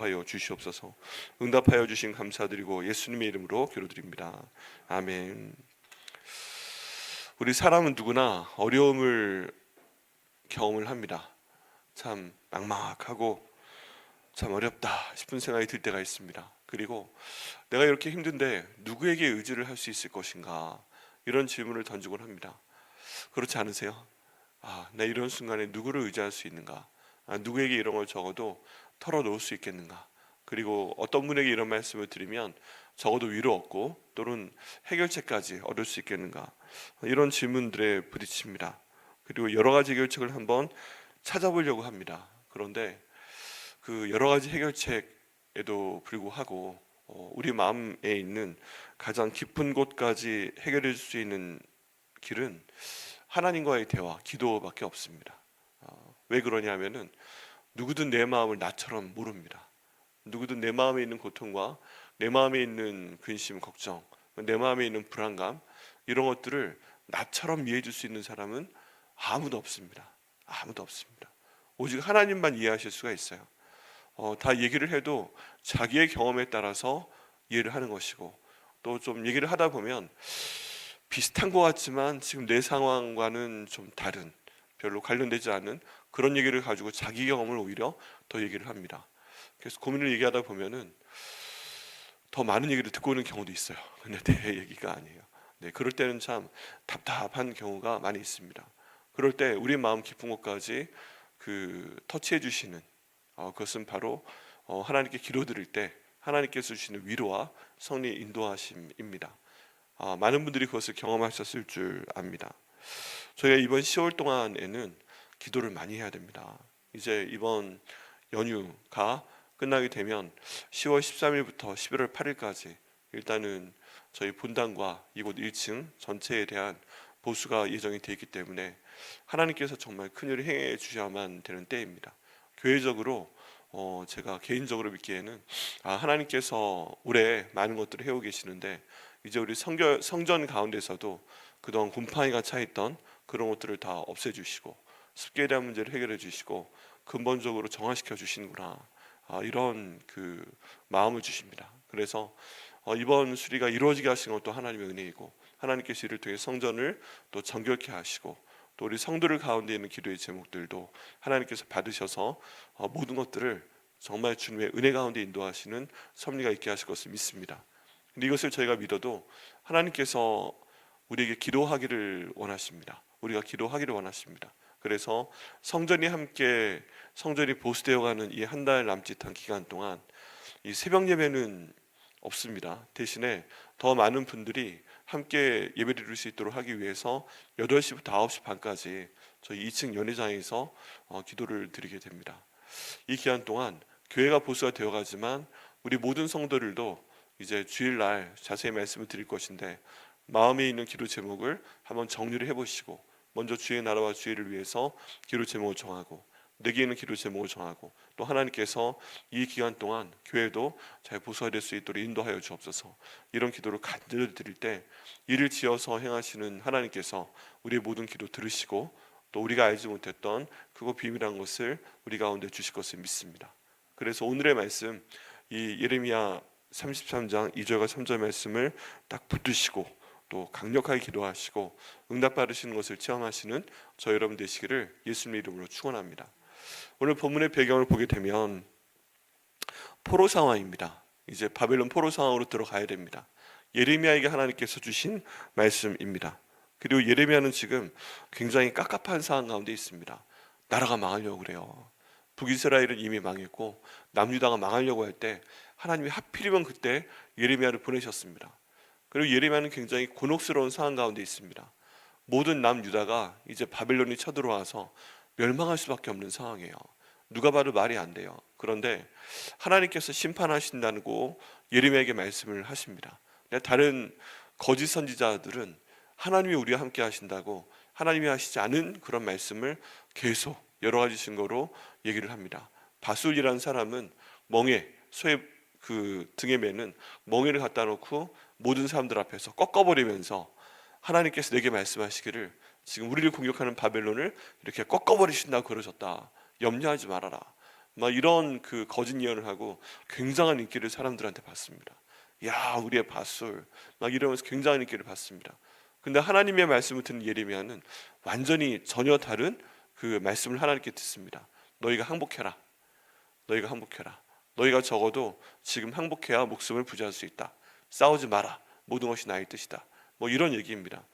하여 주시옵소서. 응답하여 주신 감사드리고 예수님의 이름으로 기도드립니다. 아멘. 우리 사람은 누구나 어려움을 경험을 합니다. 참 막막하고 참 어렵다 싶은 생각이 들 때가 있습니다. 그리고 내가 이렇게 힘든데 누구에게 의지를 할 수 있을 것인가, 이런 질문을 던지곤 합니다. 그렇지 않으세요? 나 이런 순간에 누구를 의지할 수 있는가? 누구에게 이런 걸 적어도 털어놓을 수 있겠는가? 그리고 어떤 분에게 이런 말씀을 드리면 적어도 위로 얻고 또는 해결책까지 얻을 수 있겠는가? 이런 질문들에 부딪힙니다. 그리고 여러 가지 해결책을 한번 찾아보려고 합니다. 그런데 그 여러 가지 해결책에도 불구하고 우리 마음에 있는 가장 깊은 곳까지 해결해 줄 수 있는 길은 하나님과의 대화, 기도밖에 없습니다. 왜 그러냐면은 누구든 내 마음을 나처럼 모릅니다. 누구든 내 마음에 있는 고통과 내 마음에 있는 근심, 걱정, 내 마음에 있는 불안감, 이런 것들을 나처럼 이해해 줄 수 있는 사람은 아무도 없습니다. 아무도 없습니다. 오직 하나님만 이해하실 수가 있어요. 다 얘기를 해도 자기의 경험에 따라서 이해를 하는 것이고, 또 좀 얘기를 하다 보면 비슷한 것 같지만 지금 내 상황과는 좀 다른, 별로 관련되지 않은 그런 얘기를 가지고 자기 경험을 오히려 더 얘기를 합니다. 그래서 고민을 얘기하다 보면은 더 많은 얘기를 듣고 오는 경우도 있어요. 근데 내 얘기가 아니에요. 네, 그럴 때는 참 답답한 경우가 많이 있습니다. 그럴 때 우리 마음 깊은 곳까지 터치해 주시는, 그것은 바로 하나님께 기도드릴 때 하나님께서 주시는 위로와 성리 인도하심입니다. 많은 분들이 그것을 경험하셨을 줄 압니다. 저희가 이번 10월 동안에는 기도를 많이 해야 됩니다. 이제 이번 연휴가 끝나게 되면 10월 13일부터 11월 8일까지 일단은 저희 본당과 이곳 1층 전체에 대한 보수가 예정이 되어 있기 때문에 하나님께서 정말 큰일을 행해 주셔야만 되는 때입니다. 교회적으로 제가 개인적으로 믿기에는 하나님께서 올해 많은 것들을 해오고 계시는데, 이제 우리 성전 가운데서도 그동안 곰팡이가 차있던 그런 것들을 다 없애주시고 습기에 대한 문제를 해결해 주시고 근본적으로 정화시켜 주시는구나, 이런 마음을 주십니다. 그래서 이번 수리가 이루어지게 하신 것도 하나님의 은혜이고, 하나님께서 이를 통해 성전을 또 정결케 하시고, 또 우리 성도들 가운데 있는 기도의 제목들도 하나님께서 받으셔서 모든 것들을 정말 주님의 은혜 가운데 인도하시는 섭리가 있게 하실 것을 믿습니다. 근데 이것을 저희가 믿어도 하나님께서 우리에게 기도하기를 원하십니다. 우리가 기도하기를 원하십니다. 그래서 성전이 보수되어가는 이 한 달 남짓한 기간 동안 이 새벽 예배는 없습니다. 대신에 더 많은 분들이 함께 예배를 드릴 수 있도록 하기 위해서 8시부터 9시 반까지 저희 2층 연회장에서 기도를 드리게 됩니다. 이 기간 동안 교회가 보수가 되어가지만 우리 모든 성도들도 이제 주일날 자세히 말씀을 드릴 것인데, 마음에 있는 기도 제목을 한번 정리를 해보시고, 먼저 주의 나라와 주의를 위해서 기도 제목을 정하고, 내게 있는 기도 제목을 정하고, 또 하나님께서 이 기간 동안 교회도 잘 보수화될 수 있도록 인도하여 주옵소서. 이런 기도를 간절히 드릴 때 이를 지어서 행하시는 하나님께서 우리의 모든 기도 들으시고, 또 우리가 알지 못했던 그거 비밀한 것을 우리 가운데 주실 것을 믿습니다. 그래서 오늘의 말씀, 이 예레미야 33장 2절과 3절 말씀을 딱 붙드시고 또 강력하게 기도하시고 응답받으시는 것을 체험하시는 저 여러분 되시기를 예수님의 이름으로 축원합니다. 오늘 본문의 배경을 보게 되면 포로 상황입니다. 이제 바벨론 포로 상황으로 들어가야 됩니다. 예레미야에게 하나님께서 주신 말씀입니다. 그리고 예레미야는 지금 굉장히 깝깝한 상황 가운데 있습니다. 나라가 망하려고 그래요. 북이스라엘은 이미 망했고 남유다가 망하려고 할 때 하나님이 하필이면 그때 예레미야를 보내셨습니다. 그리고 예레미야는 굉장히 곤혹스러운 상황 가운데 있습니다. 모든 남유다가 이제 바벨론이 쳐들어와서 멸망할 수밖에 없는 상황이에요. 누가 봐도 말이 안 돼요. 그런데 하나님께서 심판하신다고 예레미야에게 말씀을 하십니다. 다른 거짓 선지자들은 하나님이 우리와 함께 하신다고 하나님이 하시지 않은 그런 말씀을 계속 여러 가지 증거로 얘기를 합니다. 바술이라는 사람은 멍에, 소의 등에 매는 멍에를 갖다 놓고 모든 사람들 앞에서 꺾어버리면서 하나님께서 내게 말씀하시기를 지금 우리를 공격하는 바벨론을 이렇게 꺾어버리신다고 그러셨다. 염려하지 말아라. 막 이런 그 거짓 예언을 하고 굉장한 인기를 사람들한테 받습니다. 야, 우리의 밧술 막 이러면서 굉장한 인기를 받습니다. 근데 하나님의 말씀을 듣는 예레미야는 완전히 전혀 다른 그 말씀을 하나님께 듣습니다. 너희가 항복해라. 너희가 항복해라. 너희가 적어도 지금 항복해야 목숨을 부지할 수 있다. 싸우지 마라. 모든 것이 나의 뜻이다. 뭐 이런 얘기입니다.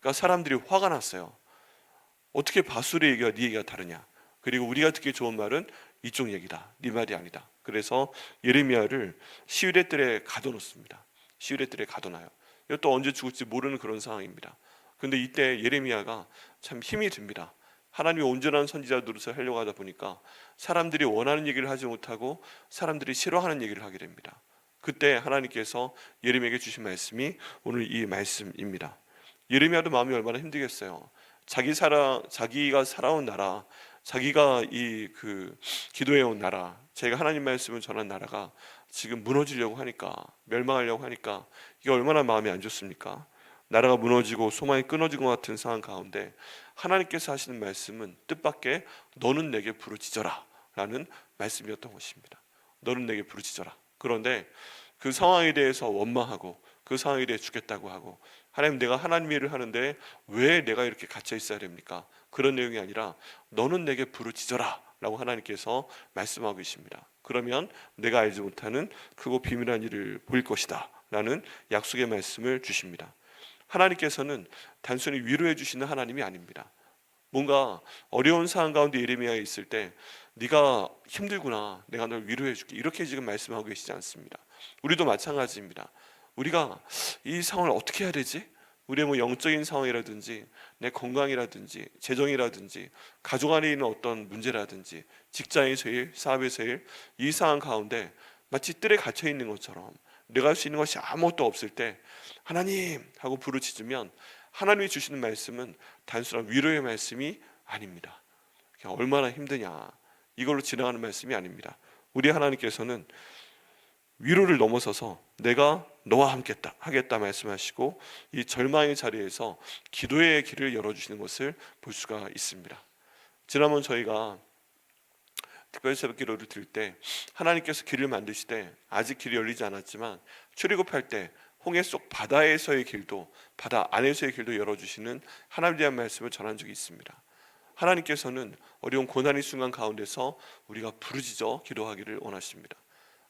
그러니까 사람들이 화가 났어요. 어떻게 밧술의 얘기와 네 얘기가 다르냐. 그리고 우리가 듣기 좋은 말은 이쪽 얘기다. 네 말이 아니다. 그래서 예레미야를 시위대 뜰에 가둬놓습니다. 시위대 뜰에 가둬놔요. 이것도 언제 죽을지 모르는 그런 상황입니다. 근데 이때 예레미야가 참 힘이 듭니다. 하나님이 온전한 선지자 노릇을 하려고 하다 보니까 사람들이 원하는 얘기를 하지 못하고 사람들이 싫어하는 얘기를 하게 됩니다. 그때 하나님께서 예레미야에게 주신 말씀이 오늘 이 말씀입니다. 예레미야도 마음이 얼마나 힘들겠어요. 자기가 살아온 나라, 자기가 기도해온 나라, 제가 하나님 말씀을 전한 나라가 지금 무너지려고 하니까, 멸망하려고 하니까 이게 얼마나 마음이 안 좋습니까? 나라가 무너지고 소망이 끊어진 것 같은 상황 가운데 하나님께서 하시는 말씀은 뜻밖의 너는 내게 부르짖어라 라는 말씀이었던 것입니다. 너는 내게 부르짖어라. 그런데 그 상황에 대해서 원망하고 그 상황에 대해 죽겠다고 하고, 하나님, 내가 하나님 일을 하는데 왜 내가 이렇게 갇혀 있어야 됩니까? 그런 내용이 아니라 너는 내게 부르짖어라 라고 하나님께서 말씀하고 계십니다. 그러면 내가 알지 못하는 크고 비밀한 일을 보일 것이다 라는 약속의 말씀을 주십니다. 하나님께서는 단순히 위로해 주시는 하나님이 아닙니다. 뭔가 어려운 상황 가운데 예레미야에 있을 때 네가 힘들구나, 내가 널 위로해 줄게, 이렇게 지금 말씀하고 계시지 않습니다. 우리도 마찬가지입니다. 우리가 이 상황을 어떻게 해야 되지? 우리의 뭐 영적인 상황이라든지 내 건강이라든지 재정이라든지 가족 안에 있는 어떤 문제라든지 직장에서 일, 사업에서 일, 이 상황 가운데 마치 뜰에 갇혀 있는 것처럼 내가 할 수 있는 것이 아무것도 없을 때 하나님 하고 부르짖으면 하나님이 주시는 말씀은 단순한 위로의 말씀이 아닙니다. 얼마나 힘드냐 이걸로 지나가는 말씀이 아닙니다. 우리 하나님께서는 위로를 넘어서서 내가 너와 함께 하겠다 말씀하시고 이 절망의 자리에서 기도의 길을 열어주시는 것을 볼 수가 있습니다. 지난번 저희가 특별 새벽 기도를 드릴 때 하나님께서 길을 만드시되 아직 길이 열리지 않았지만 출애굽할 때 홍해 속 바다에서의 길도 바다 안에서의 길도 열어주시는 하나님에 대한 말씀을 전한 적이 있습니다. 하나님께서는 어려운 고난의 순간 가운데서 우리가 부르짖어 기도하기를 원하십니다.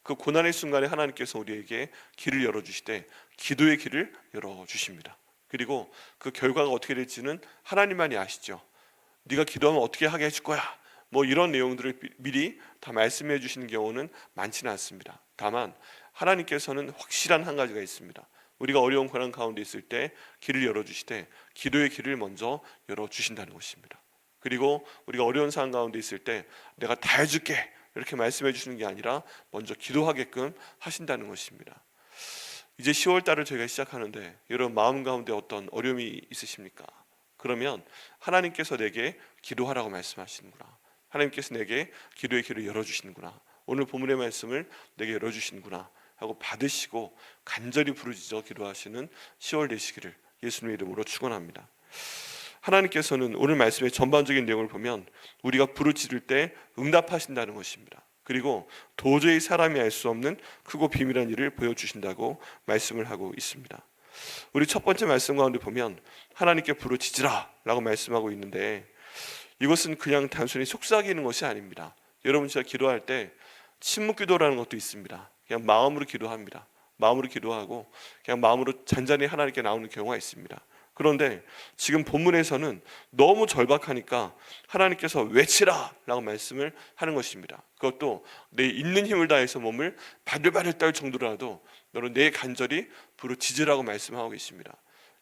그 고난의 순간에 하나님께서 우리에게 길을 열어주시되 기도의 길을 열어주십니다. 그리고 그 결과가 어떻게 될지는 하나님만이 아시죠. 네가 기도하면 어떻게 하게 해줄 거야, 뭐 이런 내용들을 미리 다 말씀해 주시는 경우는 많지는 않습니다. 다만 하나님께서는 확실한 한 가지가 있습니다. 우리가 어려운 고난 가운데 있을 때 길을 열어주시되 기도의 길을 먼저 열어주신다는 것입니다. 그리고 우리가 어려운 상황 가운데 있을 때 내가 다 해줄게 이렇게 말씀해 주시는 게 아니라 먼저 기도하게끔 하신다는 것입니다. 이제 10월 달을 저희가 시작하는데 여러분 마음 가운데 어떤 어려움이 있으십니까? 그러면 하나님께서 내게 기도하라고 말씀하시는구나, 하나님께서 내게 기도의 길을 열어주시는구나, 오늘 본문의 말씀을 내게 열어주시는구나 하고 받으시고 간절히 부르짖어 기도하시는 10월 되시기를 예수님의 이름으로 축원합니다. 하나님께서는 오늘 말씀의 전반적인 내용을 보면 우리가 부르짖을 때 응답하신다는 것입니다. 그리고 도저히 사람이 알 수 없는 크고 비밀한 일을 보여주신다고 말씀을 하고 있습니다. 우리 첫 번째 말씀 가운데 보면 하나님께 부르짖으라 라고 말씀하고 있는데 이것은 그냥 단순히 속삭이는 것이 아닙니다. 여러분 제가 기도할 때 침묵 기도라는 것도 있습니다. 그냥 마음으로 기도합니다. 마음으로 기도하고 그냥 마음으로 잔잔히 하나님께 나오는 경우가 있습니다. 그런데 지금 본문에서는 너무 절박하니까 하나님께서 외치라 라고 말씀을 하는 것입니다. 그것도 내 있는 힘을 다해서 몸을 바들바들 떨 정도라도 너는 내 간절히 부르짖으라고 말씀하고 계십니다.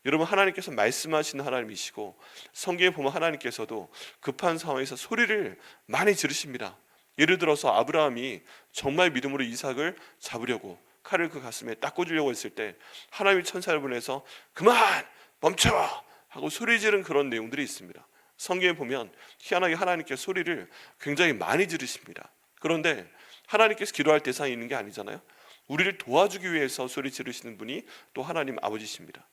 여러분 하나님께서 말씀하시는 하나님이시고 성경에 보면 하나님께서도 급한 상황에서 소리를 많이 지르십니다. 예를 들어서 아브라함이 정말 믿음으로 이삭을 잡으려고 칼을 그 가슴에 딱 꽂으려고 했을 때 하나님이 천사를 보내서 그만! 멈춰! 하고 소리 지른 그런 내용들이 있습니다. 성경에 보면 희한하게 하나님께서 소리를 굉장히 많이 지르십니다. 그런데 하나님께서 기도할 대상이 있는 게 아니잖아요. 우리를 도와주기 위해서 소리 지르시는 분이 또 하나님 아버지십니다.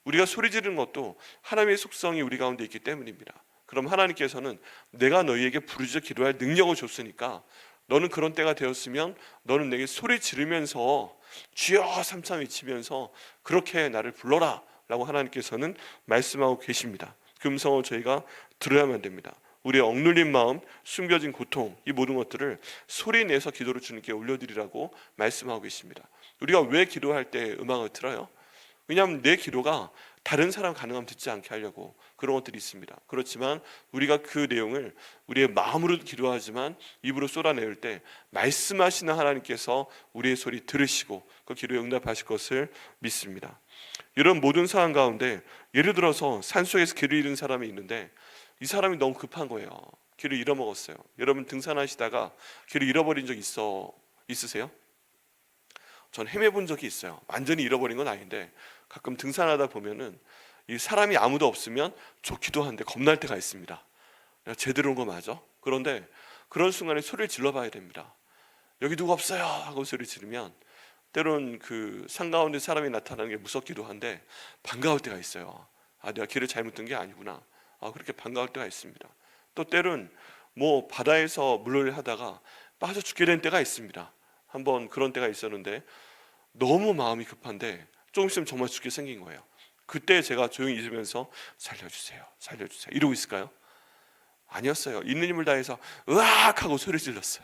우리가 소리 지르는 것도 하나님의 속성이 우리 가운데 있기 때문입니다. 그럼 하나님께서는 내가 너희에게 부르짖어 기도할 능력을 줬으니까 너는 그런 때가 되었으면 너는 내게 소리 지르면서 주여 삼삼 외치면서 그렇게 나를 불러라 라고 하나님께서는 말씀하고 계십니다. 그 음성을 저희가 들어야만 됩니다. 우리의 억눌린 마음, 숨겨진 고통, 이 모든 것들을 소리내서 기도로 주님께 올려드리라고 말씀하고 계십니다. 우리가 왜 기도할 때 음악을 틀어요? 왜냐하면 내 기도가 다른 사람 가능하면 듣지 않게 하려고 그런 것들이 있습니다. 그렇지만 우리가 그 내용을 우리의 마음으로 기도하지만 입으로 쏟아내올 때 말씀하시는 하나님께서 우리의 소리 들으시고 그 기도에 응답하실 것을 믿습니다. 이런 모든 상황 가운데 예를 들어서 산속에서 길을 잃은 사람이 있는데 이 사람이 너무 급한 거예요. 길을 잃어먹었어요. 여러분 등산하시다가 길을 잃어버린 적 있으세요? 전 헤매본 적이 있어요. 완전히 잃어버린 건 아닌데 가끔 등산하다 보면은 이 사람이 아무도 없으면 좋기도 한데 겁날 때가 있습니다. 내가 제대로 온 거 맞아? 그런데 그런 순간에 소리를 질러봐야 됩니다. 여기 누구 없어요 하고 소리 지르면 때론 그 산 가운데 사람이 나타나는 게 무섭기도 한데 반가울 때가 있어요. 아, 내가 길을 잘못 든 게 아니구나. 아, 그렇게 반가울 때가 있습니다. 또 때론 뭐 바다에서 물놀이를 하다가 빠져 죽게 된 때가 있습니다. 한번 그런 때가 있었는데 너무 마음이 급한데 조금 있으면 정말 죽게 생긴 거예요. 그때 제가 조용히 있으면서 살려주세요, 살려주세요 이러고 있을까요? 아니었어요. 있는 힘을 다해서 으악 하고 소리 질렀어요.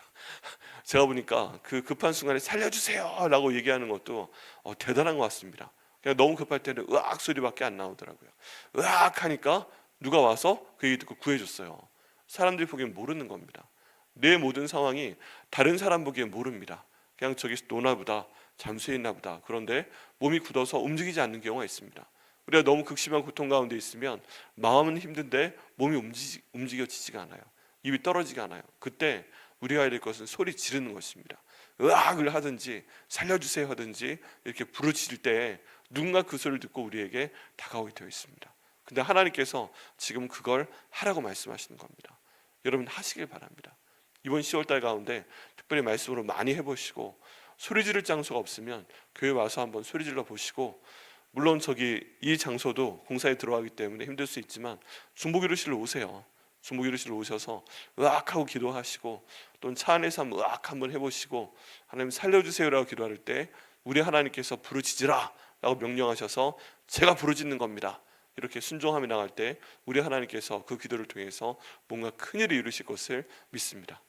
제가 보니까 그 급한 순간에 살려주세요 라고 얘기하는 것도 대단한 것 같습니다. 그냥 너무 급할 때는 으악 소리밖에 안 나오더라고요. 으악 하니까 누가 와서 그 얘기 듣고 구해줬어요. 사람들이 보기엔 모르는 겁니다. 내 모든 상황이 다른 사람 보기엔 모릅니다. 그냥 저기서 노나 보다, 잠수해 있나 보다. 그런데 몸이 굳어서 움직이지 않는 경우가 있습니다. 우리가 너무 극심한 고통 가운데 있으면 마음은 힘든데 몸이 움직여지지가 않아요. 입이 떨어지가 않아요. 그때 우리가 해야 될 것은 소리 지르는 것입니다. 으악을 하든지 살려주세요 하든지 이렇게 부르짖을 때 누군가 그 소리를 듣고 우리에게 다가오게 되어 있습니다. 근데 하나님께서 지금 그걸 하라고 말씀하시는 겁니다. 여러분 하시길 바랍니다. 이번 10월달 가운데 특별히 말씀으로 많이 해보시고 소리 지를 장소가 없으면 교회 와서 한번 소리 질러 보시고, 물론 이 장소도 공사에 들어가기 때문에 힘들 수 있지만 중보기도실로 오세요. 중보기도실로 오셔서 으악하고 기도하시고 또는 차 안에서 한번 으악 한번 해보시고 하나님 살려주세요라고 기도할 때 우리 하나님께서 부르짖으라 라고 명령하셔서 제가 부르짖는 겁니다. 이렇게 순종하며 나갈 때 우리 하나님께서 그 기도를 통해서 뭔가 큰일을 이루실 것을 믿습니다.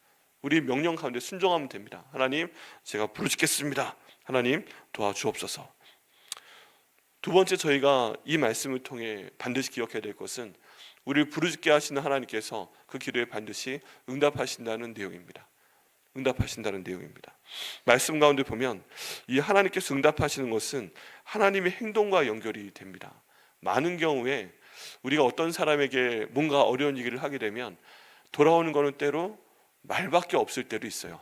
우리 명령 가운데 순종하면 됩니다. 하나님 제가 부르짖겠습니다. 하나님 도와주옵소서. 두 번째 저희가 이 말씀을 통해 반드시 기억해야 될 것은 우리를 부르짖게 하시는 하나님께서 그 기도에 반드시 응답하신다는 내용입니다. 응답하신다는 내용입니다. 말씀 가운데 보면 이 하나님께서 응답하시는 것은 하나님의 행동과 연결이 됩니다. 많은 경우에 우리가 어떤 사람에게 뭔가 어려운 얘기를 하게 되면 돌아오는 것은 때로 말밖에 없을 때도 있어요.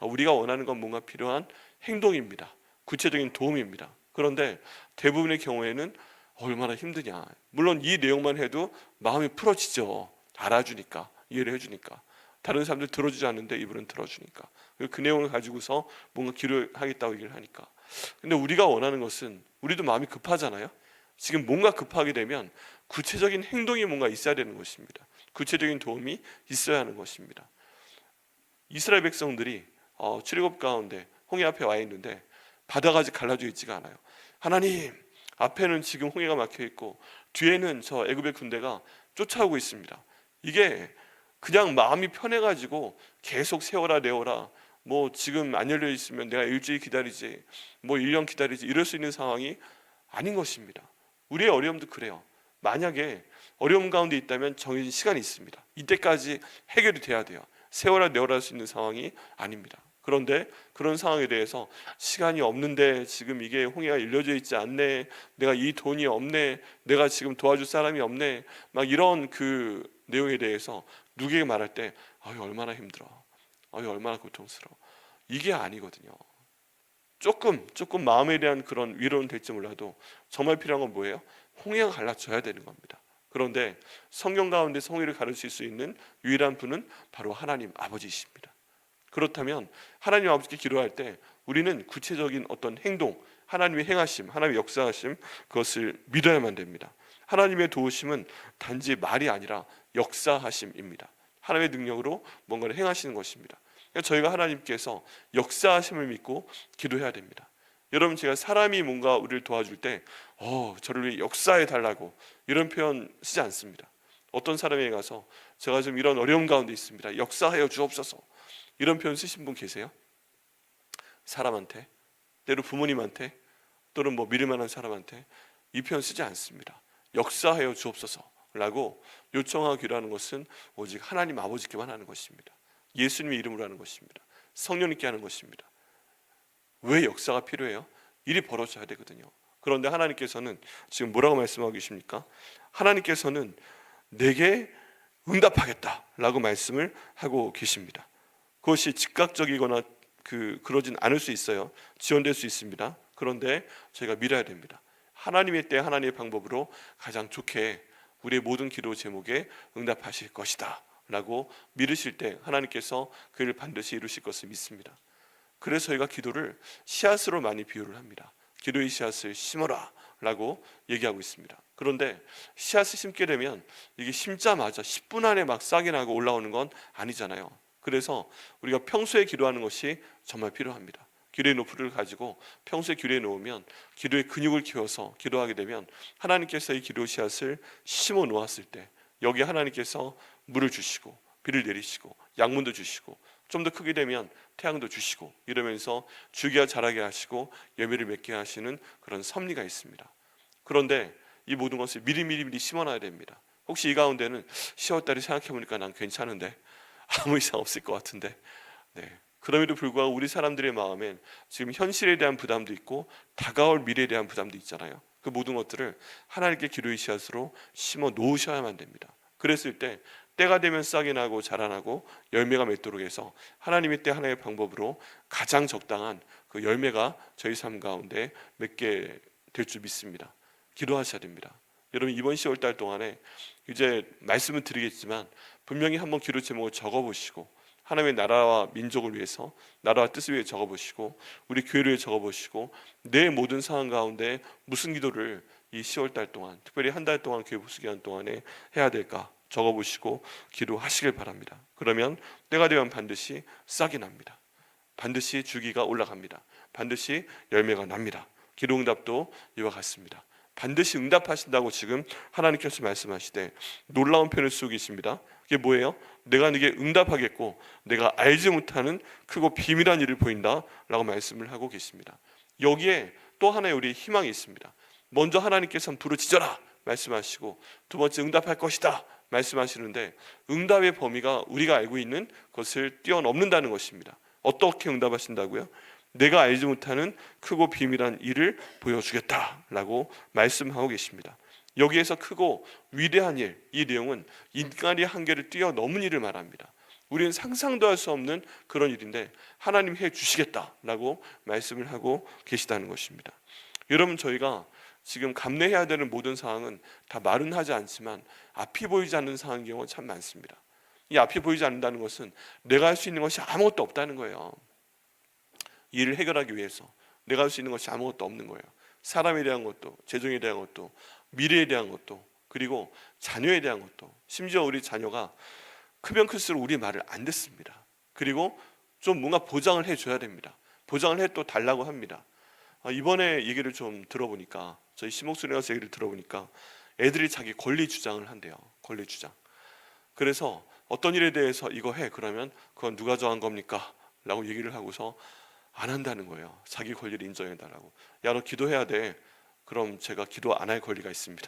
우리가 원하는 건 뭔가 필요한 행동입니다. 구체적인 도움입니다. 그런데 대부분의 경우에는 얼마나 힘드냐. 물론 이 내용만 해도 마음이 풀어지죠. 알아주니까, 이해를 해주니까. 다른 사람들 들어주지 않는데 이분은 들어주니까. 그 내용을 가지고서 뭔가 기도하겠다고 얘기를 하니까. 근데 우리가 원하는 것은, 우리도 마음이 급하잖아요. 지금 뭔가 급하게 되면 구체적인 행동이 뭔가 있어야 되는 것입니다. 구체적인 도움이 있어야 하는 것입니다. 이스라엘 백성들이 출애굽 가운데 홍해 앞에 와 있는데 바다가 아직 갈라져 있지가 않아요. 하나님, 앞에는 지금 홍해가 막혀 있고 뒤에는 저 애굽의 군대가 쫓아오고 있습니다. 이게 그냥 마음이 편해가지고 계속 세워라 내워라, 뭐 지금 안 열려 있으면 내가 일주일 기다리지, 뭐 1년 기다리지, 이럴 수 있는 상황이 아닌 것입니다. 우리의 어려움도 그래요. 만약에 어려움 가운데 있다면 정해진 시간이 있습니다. 이때까지 해결이 돼야 돼요. 세워라 내워라 할 수 있는 상황이 아닙니다. 그런데 그런 상황에 대해서 시간이 없는데, 지금 이게 홍해가 일려져 있지 않네, 내가 이 돈이 없네, 내가 지금 도와줄 사람이 없네, 막 이런 그 내용에 대해서 누구에게 말할 때 얼마나 힘들어, 얼마나 고통스러워, 이게 아니거든요. 조금 마음에 대한 그런 위로는 될지 몰라도 정말 필요한 건 뭐예요? 홍해가 갈라져야 되는 겁니다. 그런데 성경 가운데서 홍해를 가르칠 수 있는 유일한 분은 바로 하나님 아버지이십니다. 그렇다면 하나님 아버지께 기도할 때 우리는 구체적인 어떤 행동, 하나님의 행하심, 하나님의 역사하심, 그것을 믿어야만 됩니다. 하나님의 도우심은 단지 말이 아니라 역사하심입니다. 하나님의 능력으로 뭔가를 행하시는 것입니다. 저희가 하나님께서 역사하심을 믿고 기도해야 됩니다. 여러분, 제가 사람이 뭔가 우리를 도와줄 때 저를 위해 역사해 달라고 이런 표현 쓰지 않습니다. 어떤 사람에게 가서 제가 좀 이런 어려움 가운데 있습니다, 역사하여 주옵소서, 이런 표현 쓰신 분 계세요? 사람한테, 때로 부모님한테, 또는 뭐 믿을 만한 사람한테 이 표현 쓰지 않습니다. 역사하여 주옵소서라고 요청하고 기도하는 것은 오직 하나님 아버지께만 하는 것입니다. 예수님의 이름으로 하는 것입니다. 성령님께 하는 것입니다. 왜 역사가 필요해요? 일이 벌어져야 되거든요. 그런데 하나님께서는 지금 뭐라고 말씀하고 계십니까? 하나님께서는 내게 응답하겠다라고 말씀을 하고 계십니다. 그것이 즉각적이거나 그러진 않을 수 있어요. 지연될 수 있습니다. 그런데 저희가 믿어야 됩니다. 하나님의 때 하나님의 방법으로 가장 좋게 우리의 모든 기도 제목에 응답하실 것이다 라고 믿으실 때 하나님께서 그 일을 반드시 이루실 것을 믿습니다. 그래서 저희가 기도를 씨앗으로 많이 비유를 합니다. 기도의 씨앗을 심어라 라고 얘기하고 있습니다. 그런데 씨앗을 심게 되면 이게 심자마자 10분 안에 막 싹이 나고 올라오는 건 아니잖아요. 그래서 우리가 평소에 기도하는 것이 정말 필요합니다. 기도의 노프를 가지고 평소에 기도해 놓으면, 기도의 근육을 키워서 기도하게 되면 하나님께서 이 기도 씨앗을 심어 놓았을 때 여기에 하나님께서 물을 주시고 비를 내리시고 양분도 주시고 좀 더 크게 되면 태양도 주시고 이러면서 주기가 자라게 하시고 열매를 맺게 하시는 그런 섭리가 있습니다. 그런데 이 모든 것을 미리 심어놔야 됩니다. 혹시 이 가운데는 10월달에 생각해보니까 난 괜찮은데, 아무 이상 없을 것 같은데, 그럼에도 불구하고 우리 사람들의 마음엔 지금 현실에 대한 부담도 있고 다가올 미래에 대한 부담도 있잖아요. 그 모든 것들을 하나님께 기도의 씨앗으로 심어 놓으셔야만 됩니다. 그랬을 때 때가 되면 싹이 나고 자라나고 열매가 맺도록 해서 하나님의 때 하나의 방법으로 가장 적당한 그 열매가 저희 삶 가운데 맺게 될 줄 믿습니다. 기도하셔야 됩니다. 여러분, 이번 10월달 동안에 이제 말씀을 드리겠지만 분명히 한번 기도 제목을 적어보시고 하나님의 나라와 민족을 위해서, 나라와 뜻을 위해 적어보시고 우리 교회를 위해 적어보시고 내 모든 상황 가운데 무슨 기도를 이 10월달 동안, 특별히 한 달 동안 교회 부수 기간 동안에 해야 될까 적어보시고 기도하시길 바랍니다. 그러면 때가 되면 반드시 싹이 납니다. 반드시 주기가 올라갑니다. 반드시 열매가 납니다. 기도 응답도 이와 같습니다. 반드시 응답하신다고 지금 하나님께서 말씀하시되 놀라운 표현을 쓰고 계십니다. 그게 뭐예요? 내가 네게 응답하겠고 내가 알지 못하는 크고 비밀한 일을 보인다 라고 말씀을 하고 계십니다. 여기에 또 하나의 우리의 희망이 있습니다. 먼저 하나님께서는 부르짖어라 말씀하시고 두 번째 응답할 것이다 말씀하시는데, 응답의 범위가 우리가 알고 있는 것을 뛰어넘는다는 것입니다. 어떻게 응답하신다고요? 내가 알지 못하는 크고 비밀한 일을 보여주겠다라고 말씀하고 계십니다. 여기에서 크고 위대한 일, 이 내용은 인간의 한계를 뛰어넘은 일을 말합니다. 우리는 상상도 할 수 없는 그런 일인데 하나님 해주시겠다라고 말씀을 하고 계시다는 것입니다. 여러분, 저희가 지금 감내해야 되는 모든 상황은 다 말은 하지 않지만 앞이 보이지 않는 상황인 경우가 참 많습니다. 이 앞이 보이지 않는다는 것은 내가 할 수 있는 것이 아무것도 없다는 거예요. 일을 해결하기 위해서 내가 할 수 있는 것이 아무것도 없는 거예요. 사람에 대한 것도, 재정에 대한 것도, 미래에 대한 것도, 그리고 자녀에 대한 것도. 심지어 우리 자녀가 크면 클수록 우리 말을 안 듣습니다. 그리고 좀 뭔가 보장을 해줘야 됩니다. 보장을 해 또 달라고 합니다. 이번에 얘기를 좀 들어보니까, 저희 시목순에 가서 얘기를 들어보니까 애들이 자기 권리 주장을 한대요. 권리 주장. 그래서 어떤 일에 대해서 이거 해 그러면 그건 누가 정한 겁니까? 라고 얘기를 하고서 안 한다는 거예요. 자기 권리를 인정해달라고. 야, 너 기도해야 돼. 그럼 제가 기도 안 할 권리가 있습니다.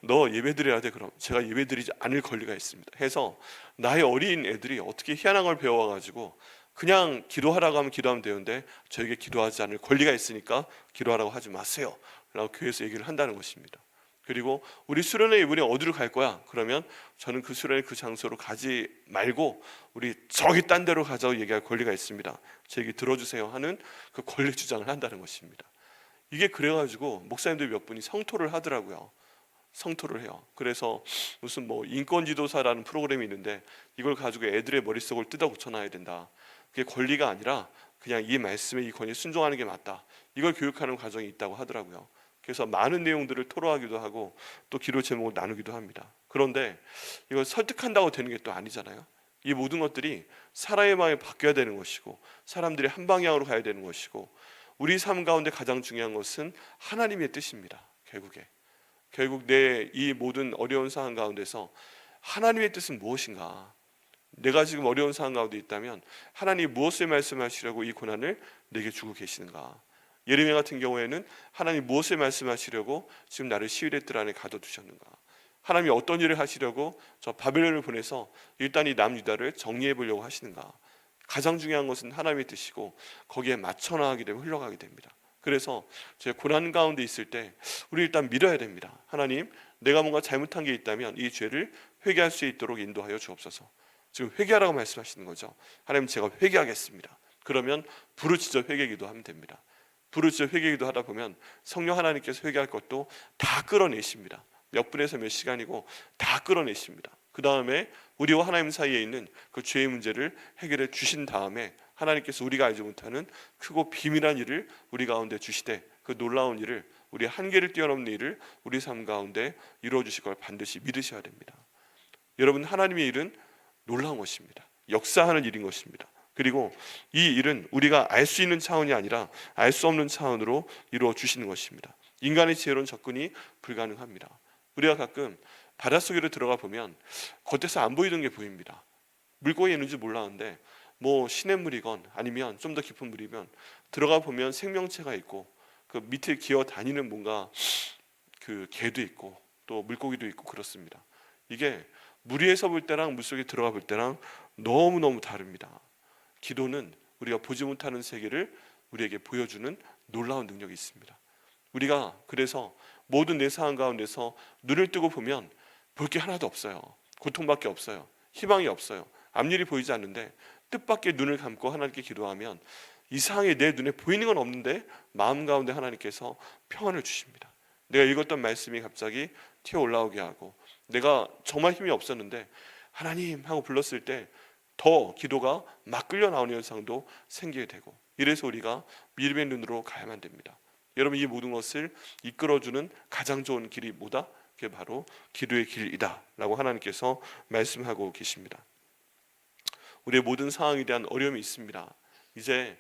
너 예배드려야 돼. 그럼 제가 예배드리지 않을 권리가 있습니다. 해서 나의 어린 애들이 어떻게 희한한 걸 배워가지고 그냥 기도하라고 하면 기도하면 되는데 저에게 기도하지 않을 권리가 있으니까 기도하라고 하지 마세요 라고 교회에서 얘기를 한다는 것입니다. 그리고 우리 수련회 이번에 어디로 갈 거야? 그러면 저는 그 수련회 그 장소로 가지 말고 우리 저기 딴 데로 가자고 얘기할 권리가 있습니다. 제 얘기 들어주세요 하는 그 권리 주장을 한다는 것입니다. 이게 그래가지고 목사님들 몇 분이 성토를 하더라고요. 성토를 해요. 그래서 무슨 뭐 인권지도사라는 프로그램이 있는데 이걸 가지고 애들의 머릿속을 뜯어 고쳐놔야 된다. 그게 권리가 아니라 그냥 이 말씀에 이 권위에 순종하는 게 맞다. 이걸 교육하는 과정이 있다고 하더라고요. 그래서 많은 내용들을 토로하기도 하고 또 기도 제목을 나누기도 합니다. 그런데 이걸 설득한다고 되는 게 또 아니잖아요. 이 모든 것들이 사람의 마음이 바뀌어야 되는 것이고 사람들이 한 방향으로 가야 되는 것이고 우리 삶 가운데 가장 중요한 것은 하나님의 뜻입니다. 결국 내 이 모든 어려운 상황 가운데서 하나님의 뜻은 무엇인가? 내가 지금 어려운 상황 가운데 있다면 하나님이 무엇을 말씀하시려고 이 고난을 내게 주고 계시는가? 예레미야 같은 경우에는 하나님 무엇을 말씀하시려고 지금 나를 시위의 뜰 안에 가둬두셨는가? 하나님이 어떤 일을 하시려고 저 바벨론을 보내서 일단 이 남유다를 정리해 보려고 하시는가? 가장 중요한 것은 하나님의 뜻이고 거기에 맞춰 나가게 되면 흘러가게 됩니다. 그래서 제 고난 가운데 있을 때 우리 일단 믿어야 됩니다. 하나님, 내가 뭔가 잘못한 게 있다면 이 죄를 회개할 수 있도록 인도하여 주옵소서. 지금 회개하라고 말씀하시는 거죠. 하나님, 제가 회개하겠습니다. 그러면 부르짖어 회개기도 하면 됩니다. 부르짖어 회개기도 하다 보면 성령 하나님께서 회개할 것도 다 끌어내십니다. 몇 분에서 몇 시간이고 다 끌어내십니다. 그 다음에 우리와 하나님 사이에 있는 그 죄의 문제를 해결해 주신 다음에 하나님께서 우리가 알지 못하는 크고 비밀한 일을 우리 가운데 주시되 그 놀라운 일을, 우리 한계를 뛰어넘는 일을 우리 삶 가운데 이루어 주실 걸 반드시 믿으셔야 됩니다. 여러분, 하나님의 일은 놀라운 것입니다. 역사하는 일인 것입니다. 그리고 이 일은 우리가 알 수 있는 차원이 아니라 알 수 없는 차원으로 이루어 주시는 것입니다. 인간의 지혜로는 접근이 불가능합니다. 우리가 가끔 바닷속으로 들어가 보면 겉에서 안 보이던 게 보입니다. 물고기 있는지 몰랐는데 뭐 시냇물이건 아니면 좀 더 깊은 물이면 들어가 보면 생명체가 있고 그 밑에 기어 다니는 뭔가 그 개도 있고 또 물고기도 있고 그렇습니다. 이게 물 위에서 볼 때랑 물속에 들어가 볼 때랑 너무너무 다릅니다. 기도는 우리가 보지 못하는 세계를 우리에게 보여주는 놀라운 능력이 있습니다. 우리가 그래서 모든 내 상황 가운데서 눈을 뜨고 보면 볼 게 하나도 없어요. 고통밖에 없어요. 희망이 없어요. 앞일이 보이지 않는데 뜻밖의 눈을 감고 하나님께 기도하면 이상하게 내 눈에 보이는 건 없는데 마음 가운데 하나님께서 평안을 주십니다. 내가 읽었던 말씀이 갑자기 튀어 올라오게 하고 내가 정말 힘이 없었는데 하나님 하고 불렀을 때 더 기도가 막 끌려 나오는 현상도 생기게 되고, 이래서 우리가 믿음의 눈으로 가야만 됩니다. 여러분, 이 모든 것을 이끌어주는 가장 좋은 길이 뭐다? 그게 바로 기도의 길이다 라고 하나님께서 말씀하고 계십니다. 우리의 모든 상황에 대한 어려움이 있습니다. 이제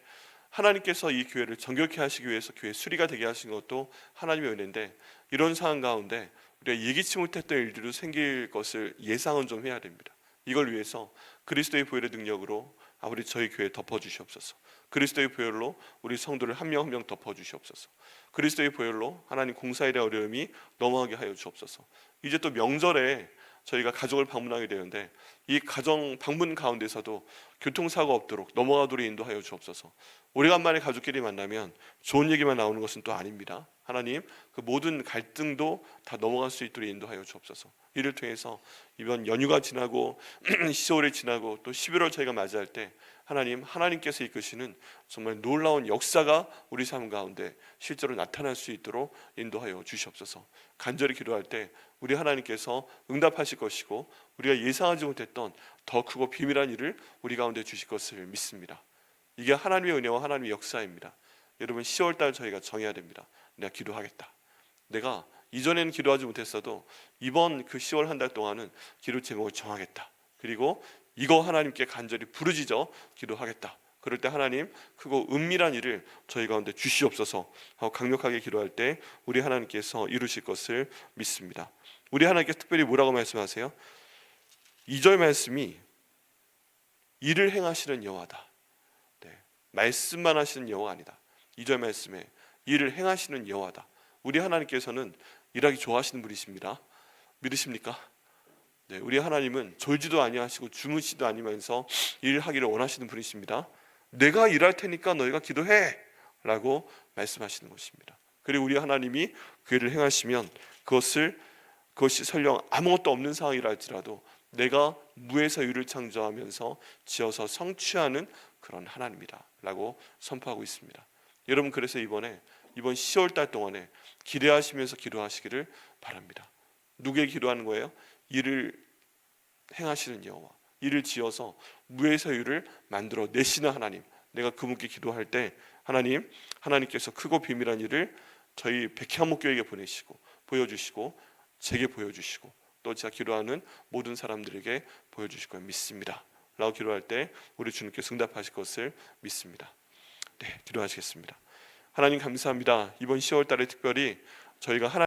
하나님께서 이 교회를 정결케 하시기 위해서 교회 수리가 되게 하신 것도 하나님의 은혜인데, 이런 상황 가운데 우리가 예기치 못했던 일들도 생길 것을 예상은 좀 해야 됩니다. 이걸 위해서 그리스도의 보혈의 능력으로 우리 저희 교회 덮어주시옵소서. 그리스도의 보혈로 우리 성도를 한 명 한 명 덮어주시옵소서. 그리스도의 보혈로 하나님 공사에 대한 어려움이 넘어가게 하여 주옵소서. 이제 또 명절에 저희가 가족을 방문하게 되는데 이 가정 방문 가운데서도 교통사고 없도록 넘어가도록 인도하여 주옵소서. 오래간만에 가족끼리 만나면 좋은 얘기만 나오는 것은 또 아닙니다. 하나님, 그 모든 갈등도 다 넘어갈 수 있도록 인도하여 주옵소서. 이를 통해서 이번 연휴가 지나고 10월이 지나고 또 11월 저희가 맞이할 때 하나님께서 이끄시는 정말 놀라운 역사가 우리 삶 가운데 실제로 나타날 수 있도록 인도하여 주시옵소서. 간절히 기도할 때 우리 하나님께서 응답하실 것이고 우리가 예상하지 못했던 더 크고 비밀한 일을 우리 가운데 주실 것을 믿습니다. 이게 하나님의 은혜와 하나님의 역사입니다. 여러분, 10월달 저희가 정해야 됩니다. 내가 기도하겠다. 내가 이전에는 기도하지 못했어도 이번 그 10월 한 달 동안은 기도 제목을 정하겠다. 그리고 이거 하나님께 간절히 부르짖어 기도하겠다. 그럴 때 하나님, 크고 은밀한 일을 저희 가운데 주시옵소서 하고 강력하게 기도할 때 우리 하나님께서 이루실 것을 믿습니다. 우리 하나님께서 특별히 뭐라고 말씀하세요? 2절 말씀이 일을 행하시는 여호와다. 네, 말씀만 하시는 여호와가 아니다. 2절 말씀에 일을 행하시는 여호와다. 우리 하나님께서는 일하기 좋아하시는 분이십니다. 믿으십니까? 네, 우리 하나님은 졸지도 아니하시고 주무시도 아니면서 일하기를 원하시는 분이십니다. 내가 일할 테니까 너희가 기도해 라고 말씀하시는 것입니다. 그리고 우리 하나님이 그 일을 행하시면 그것이 설령 아무것도 없는 상황이라 할지라도 내가 무에서 유를 창조하면서 지어서 성취하는 그런 하나님이다 라고 선포하고 있습니다. 여러분, 그래서 이번 10월 달 동안에 기대하시면서 기도하시기를 바랍니다. 누구에게 기도하는 거예요? 일을 행하시는 여호와, 일을 지어서 무에서 유를 만들어 내시는 하나님, 내가 그분께 기도할 때 하나님께서 크고 비밀한 일을 저희 백향목교에게 보내시고 보여주시고 제게 보여주시고 또 제가 기도하는 모든 사람들에게 보여주실 걸 믿습니다. 라고 기도할 때 우리 주님께서 응답하실 것을 믿습니다. 네, 기도하시겠습니다. 하나님 감사합니다. 이번 10월 달에 특별히 저희가 하나님